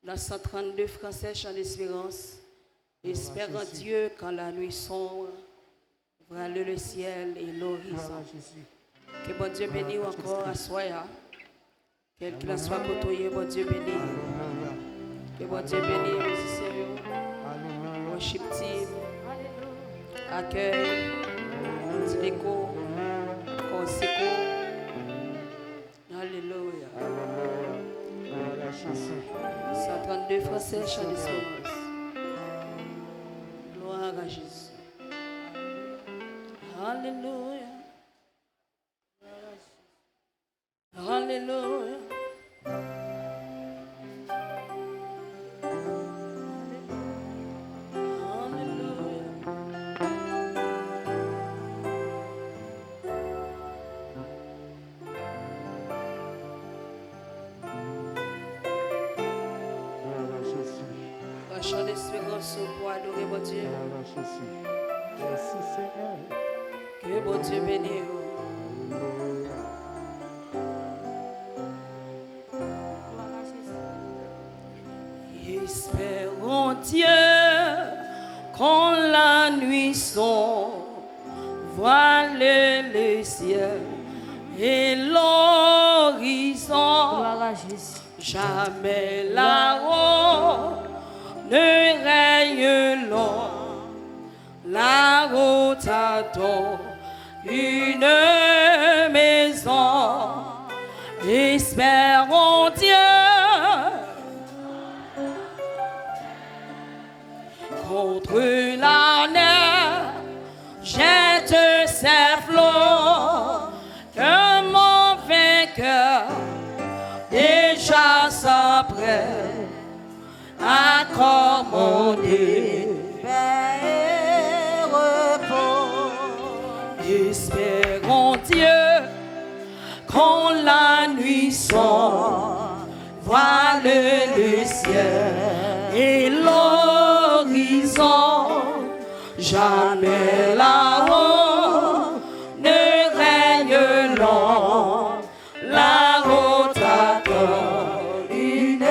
La 132 français, chant d'espérance. Espère en Dieu quand la nuit sombre, voilà le ciel et l'horizon. Que bon Dieu bénisse encore à soi. Quel qu'il en soit côtoyé, bon Dieu bénisse. Que bon Dieu bénisse aux musiciens, worship team, accueil, Tileco, Conseco. Alléluia. 132 français, chant d'espérance. Gloire à Jésus. Alléluia. Alléluia. Chant d'espérance pour adorer mon Dieu. Que bon Dieu bénisse. Espérons Dieu quand la nuit sombre voile le ciel et l'horizon. Jamais là-haut ne règne long, la route attend une maison. Espérons Dieu contre la neige, jette ses flots, que mon vainqueur déjà s'apprête à commander paix et repos. Espérons Dieu quand la nuit sombre voile le ciel et l'horizon. Jamais là-haut ne règne long, la route attend une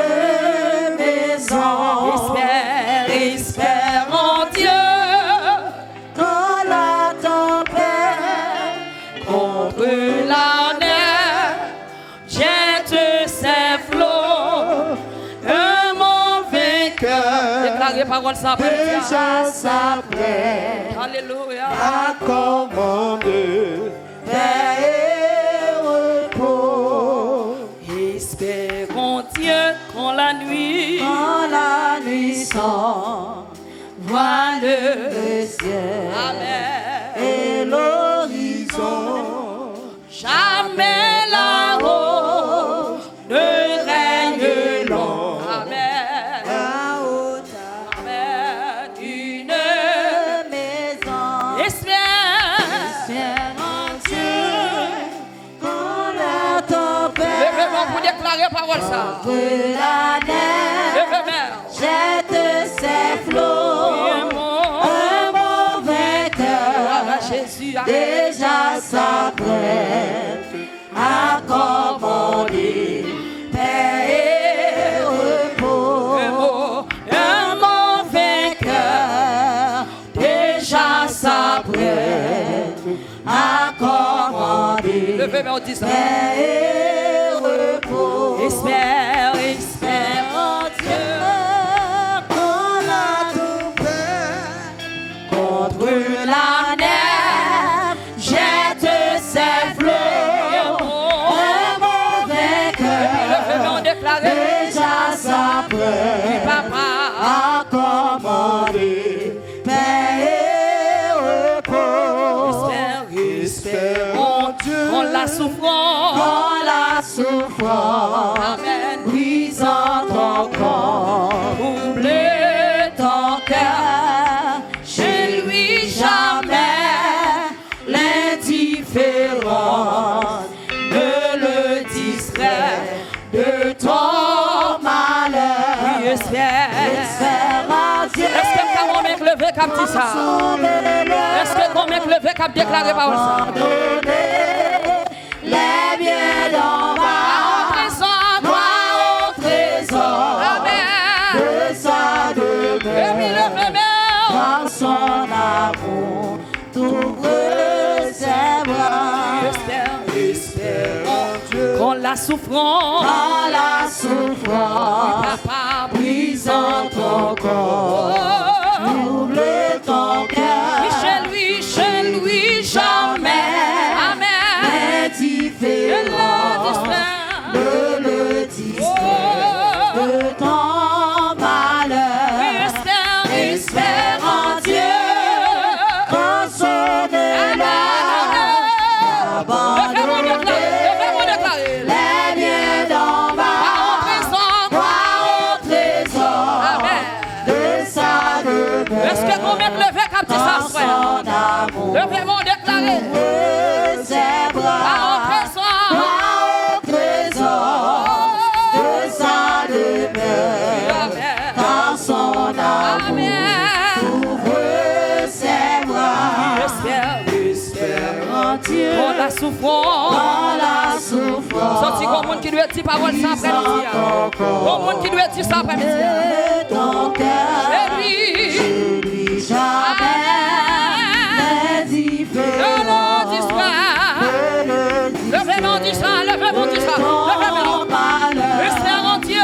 maison. Espère en Dieu quand la tempête contre la neige jette ses flots, mon vainqueur déclaré parole sa déjà s'apprête. Alléluia. À commander paix et repos. Espérons Dieu quand la nuit sombre voile le ciel. Amen. Et l'horizon. Jamais là-haut ne règne long. Amen. Amen. Une maison. Espère en Dieu quand la tempête. Levez-moi pour déclarer parole ça. La neige jette ses flots. Un bon vainqueur Jésus déjà s'apprête à commander paix et repos. Un bon vainqueur déjà s'apprête à commander paix et repos. Espère en Dieu quand la tempête contre la neige jette ses flots. Un bon vainqueur déjà s'apprête à commander paix et repos. Espère en Dieu quand la souffrance, amen, brisant ton corps, oubliez ton cœur, chez lui jamais l'indifférence ne le distrait de ton malheur. Oui, espère en Dieu. Est-ce que quand mec levé cap dit ça? Est-ce que quand mec levé cap déclaré par ça? Les biens d'en bas, au trésor, Amen. la souffrance, papa, brisant ton corps, trouble ton cœur, chez lui, jamais, amen, indifférent, ne le distrait de ton malheur, espère en Dieu, console-la, abandonne les biens d'en bas, crois au trésor de sa demeure. est-ce que vous mettez le verre comme tu Dans sais, frère? son amour, Le verre m'ont déclaré. ses bras, crois au trésor de sa demeure. Dans son amour, ouvre ses bras, espère en Dieu, Dans la souffrance. dans la souffrance. Sorti comme monde qui doit dire parole ça après-midi. Comme monde qui doit dire ça après-midi. Et ton cœur, Et lui, jamais le nom d'Israël. Le nom d'Israël, le nom d'Israël. Le nom d'Israël. Espère en Dieu.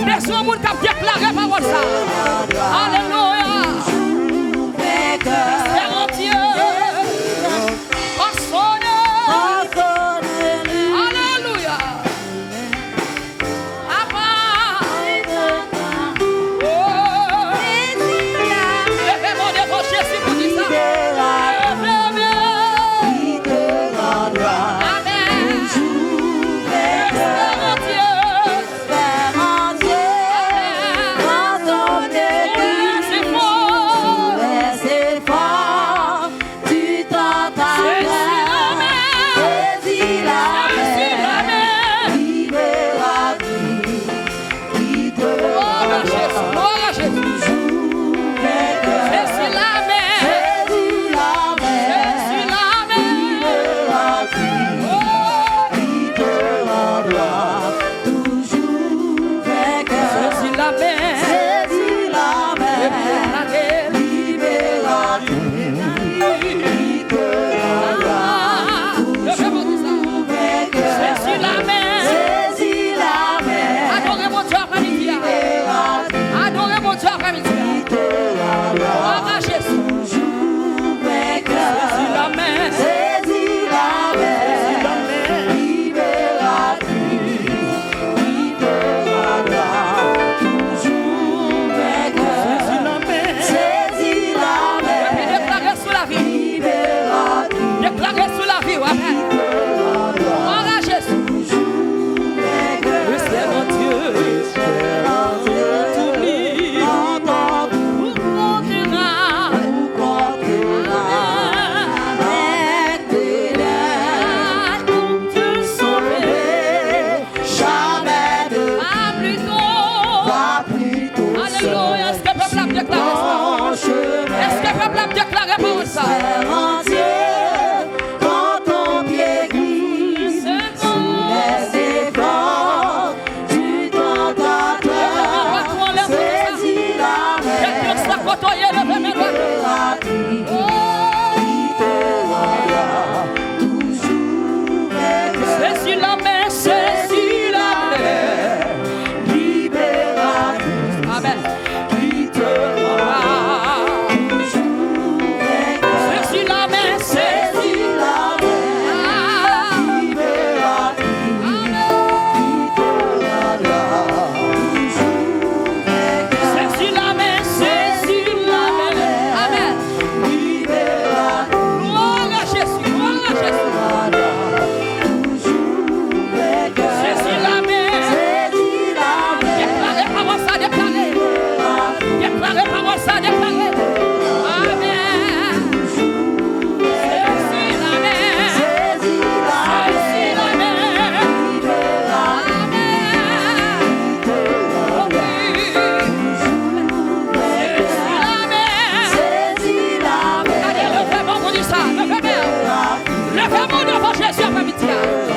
Laisse-moi mon cap déclarer parole ça. Alléluia. Espère en Dieu. Alléluia. Levez-moi devant Jésus pour dire ça. Espère en Dieu, dans ton église. Jésus après-midi.